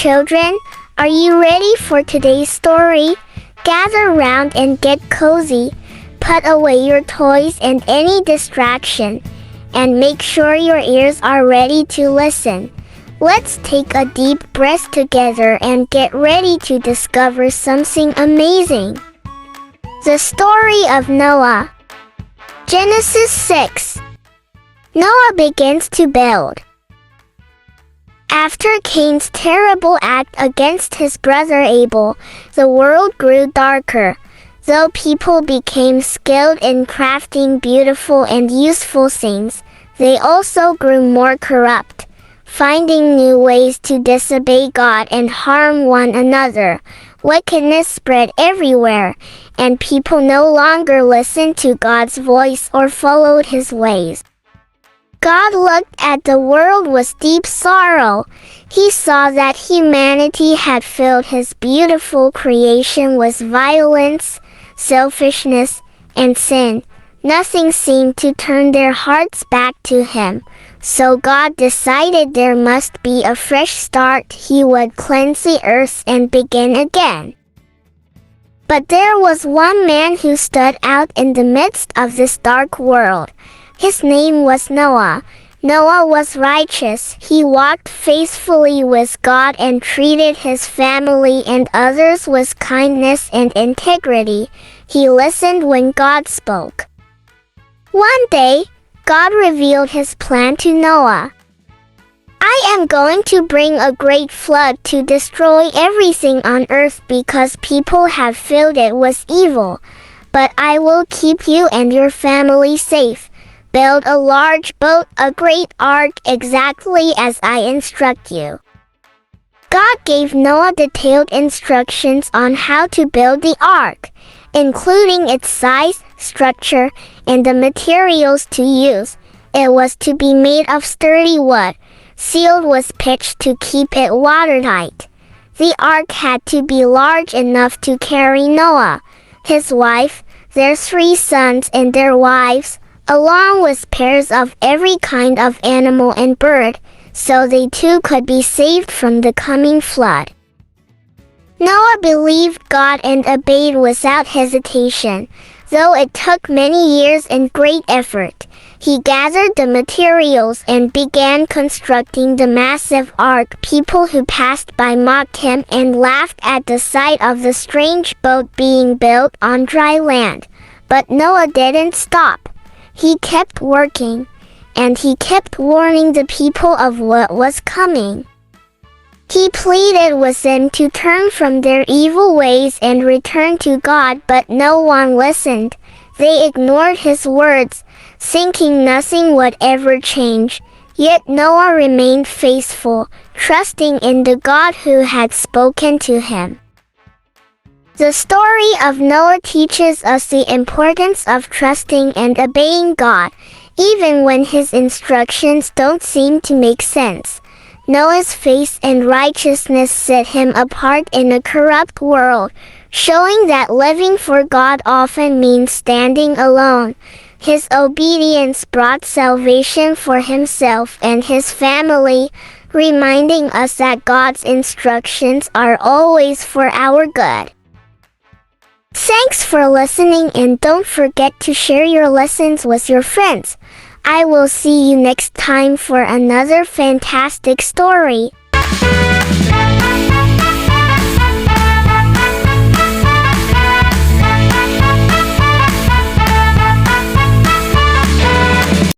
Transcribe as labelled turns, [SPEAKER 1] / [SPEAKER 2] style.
[SPEAKER 1] children, are you ready for today's story? Gather round and get cozy. Put away your toys and any distraction, and make sure your ears are ready to listen. Let's take a deep breath together and get ready to discover something amazing. The story of Noah. Genesis 6. Noah begins to build. After Cain's terrible act against his brother Abel, the world grew darker. Though people became skilled in crafting beautiful and useful things, they also grew more corrupt, finding new ways to disobey God and harm one another. Wickedness spread everywhere, and people no longer listened to God's voice or followed his ways. God looked at the world with deep sorrow. He saw that humanity had filled his beautiful creation with violence, selfishness, and sin. Nothing seemed to turn their hearts back to him. So God decided there must be a fresh start. He would cleanse the earth and begin again. But there was one man who stood out in the midst of this dark world. His name was Noah. Noah was righteous. He walked faithfully with God and treated his family and others with kindness and integrity. He listened when God spoke. One day, God revealed his plan to Noah. I am going to bring a great flood to destroy everything on earth because people have filled it with evil. But I will keep you and your family safe. Build a large boat, a great ark, exactly as I instruct you. God gave Noah detailed instructions on how to build the ark, including its size, structure, and the materials to use. It was to be made of sturdy wood, sealed with pitch to keep it watertight. The ark had to be large enough to carry Noah, his wife, their 3 sons and their wives, along with pairs of every kind of animal and bird, so they too could be saved from the coming flood. Noah believed God and obeyed without hesitation. Though it took many years and great effort, he gathered the materials and began constructing the massive ark. People who passed by mocked him and laughed at the sight of the strange boat being built on dry land. But Noah didn't stop. He kept working, and he kept warning the people of what was coming. He pleaded with them to turn from their evil ways and return to God, but no one listened. They ignored his words, thinking nothing would ever change. Yet Noah remained faithful, trusting in the God who had spoken to him. The story of Noah teaches us the importance of trusting and obeying God, even when his instructions don't seem to make sense. Noah's faith and righteousness set him apart in a corrupt world, showing that living for God often means standing alone. His obedience brought salvation for himself and his family, reminding us that God's instructions are always for our good. Thanks for listening, and don't forget to share your lessons with your friends. I will see you next time for another fantastic story.